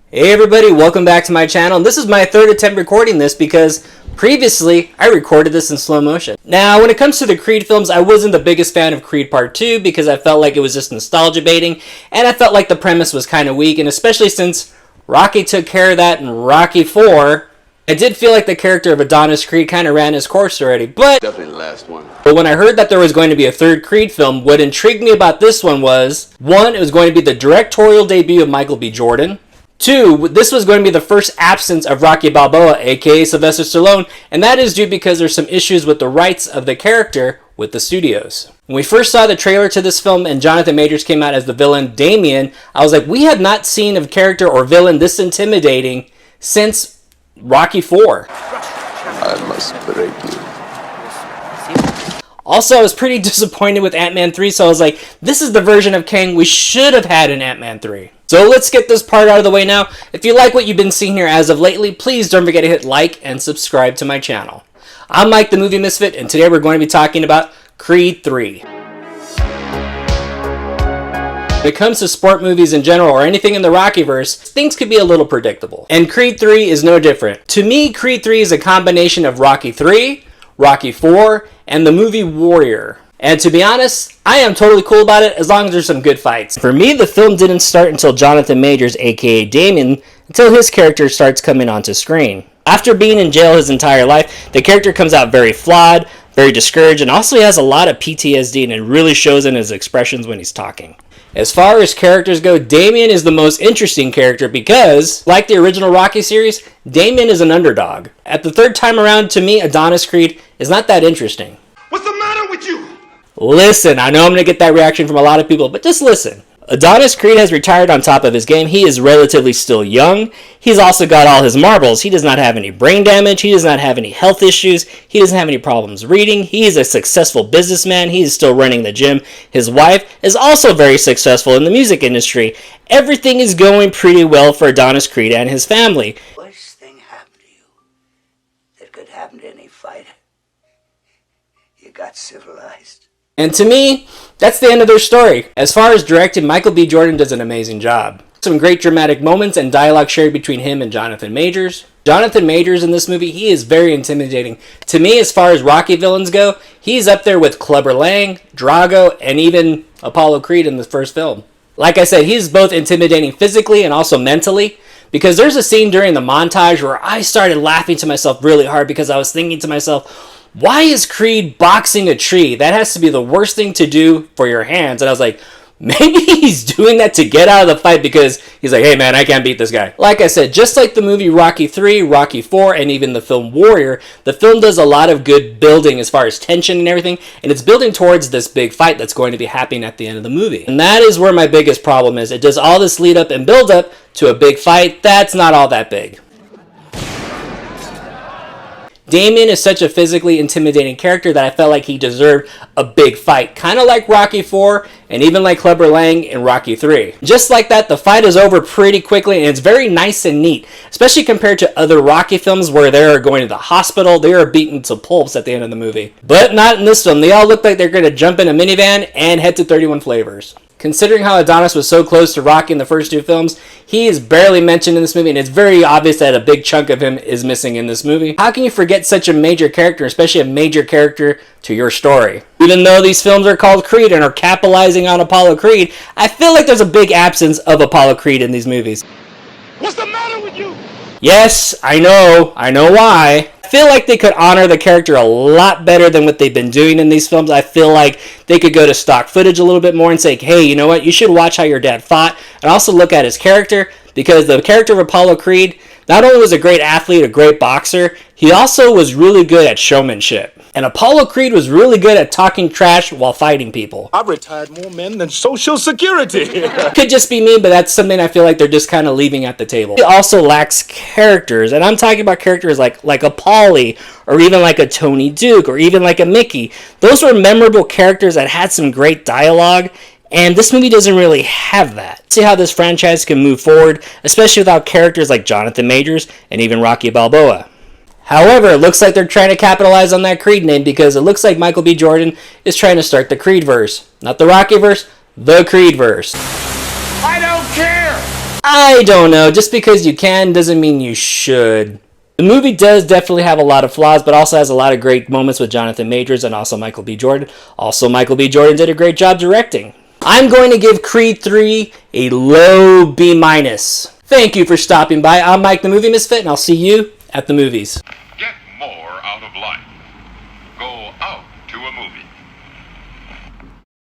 Hey everybody, welcome back to my channel. This is my third attempt recording this because previously I recorded this in slow motion. Now when it comes to the Creed films, I wasn't the biggest fan of Creed Part 2 because I felt like it was just nostalgia baiting and I felt like the premise was kind of weak, and especially since Rocky took care of that in Rocky 4, I did feel like the character of Adonis Creed kind of ran his course already. But definitely the last one. But when I heard that there was going to be a third Creed film, what intrigued me about this one was, one, it was going to be the directorial debut of Michael B. Jordan. Two, this was going to be the first absence of Rocky Balboa, aka Sylvester Stallone, and that is due because there's some issues with the rights of the character with the studios. When we first saw the trailer to this film and Jonathan Majors came out as the villain Damien, I was like, we have not seen a character or villain this intimidating since Rocky 4. I must break you. Also, I was pretty disappointed with Ant-Man 3, so I was like, this is the version of Kang we should have had in Ant-Man 3. So let's get this part out of the way now. If you like what you've been seeing here as of lately, please don't forget to hit like and subscribe to my channel. I'm Mike the Movie Misfit, and today we're going to be talking about Creed 3. When it comes to sport movies in general, or anything in the Rockyverse, things could be a little predictable. And Creed 3 is no different. To me, Creed 3 is a combination of Rocky 3, Rocky 4, and the movie Warrior. And to be honest, I am totally cool about it as long as there's some good fights. For me, the film didn't start until Jonathan Majors, aka Damien, until his character starts coming onto screen. After being in jail his entire life, the character comes out very flawed, very discouraged, and also he has a lot of PTSD, and it really shows in his expressions when he's talking. As far as characters go, Damien is the most interesting character because, like the original Rocky series, Damien is an underdog. At the third time around, to me, Adonis Creed is not that interesting. What's the matter with you? Listen, I know I'm going to get that reaction from a lot of people, but just listen. Adonis Creed has retired on top of his game. He is relatively still young. He's also got all his marbles. He does not have any brain damage. He does not have any health issues. He doesn't have any problems reading. He is a successful businessman. He is still running the gym. His wife is also very successful in the music industry. Everything is going pretty well for Adonis Creed and his family. Worst thing happened to you that could happen to any fighter. You got civilized. And to me, that's the end of their story. As far as directing, Michael B. Jordan does an amazing job. Some great dramatic moments and dialogue shared between him and Jonathan Majors. Jonathan Majors in this movie, he is very intimidating. To me, as far as Rocky villains go, he's up there with Clubber Lang, Drago, and even Apollo Creed in the first film. Like I said, he's both intimidating physically and also mentally, because there's a scene during the montage where I started laughing to myself really hard because I was thinking to myself, why is Creed boxing a tree? That has to be the worst thing to do for your hands. And I was like, maybe he's doing that to get out of the fight because he's like, hey man, I can't beat this guy. Like I said, just like the movie Rocky 3, Rocky 4, and even the film Warrior, the film does a lot of good building as far as tension and everything, and it's building towards this big fight that's going to be happening at the end of the movie. And that is where my biggest problem is. It does all this lead up and build up to a big fight that's not all that big. Damien is such a physically intimidating character that I felt like he deserved a big fight, kind of like Rocky 4 and even like Clubber Lang in Rocky 3. Just like that, the fight is over pretty quickly and it's very nice and neat, especially compared to other Rocky films where they are going to the hospital, they are beaten to pulps at the end of the movie. But not in this film. They all look like they're going to jump in a minivan and head to 31 Flavors. Considering how Adonis was so close to Rocky in the first two films, he is barely mentioned in this movie, and it's very obvious that a big chunk of him is missing in this movie. How can you forget such a major character, especially a major character to your story? Even though these films are called Creed and are capitalizing on Apollo Creed, I feel like there's a big absence of Apollo Creed in these movies. What's the matter with you? Yes, I know why. I feel like they could honor the character a lot better than what they've been doing in these films. I feel like they could go to stock footage a little bit more and say, hey, you know what, you should watch how your dad fought and also look at his character, because the character of Apollo Creed not only was a great athlete, a great boxer, he also was really good at showmanship. And Apollo Creed was really good at talking trash while fighting people. I've retired more men than Social Security. Could just be me, but that's something I feel like they're just kind of leaving at the table. It also lacks characters, and I'm talking about characters like a Paulie, or even like a Tony Duke, or even like a Mickey. Those were memorable characters that had some great dialogue, and this movie doesn't really have that. See how this franchise can move forward, especially without characters like Jonathan Majors and even Rocky Balboa. However, it looks like they're trying to capitalize on that Creed name because it looks like Michael B. Jordan is trying to start the Creedverse. Not the Rockyverse, the Creedverse. I don't care. I don't know. Just because you can doesn't mean you should. The movie does definitely have a lot of flaws, but also has a lot of great moments with Jonathan Majors and also Michael B. Jordan. Also, Michael B. Jordan did a great job directing. I'm going to give Creed 3 a low B-. Thank you for stopping by. I'm Mike the Movie Misfit, and I'll see you at the movies. Get more out of life. Go out to a movie.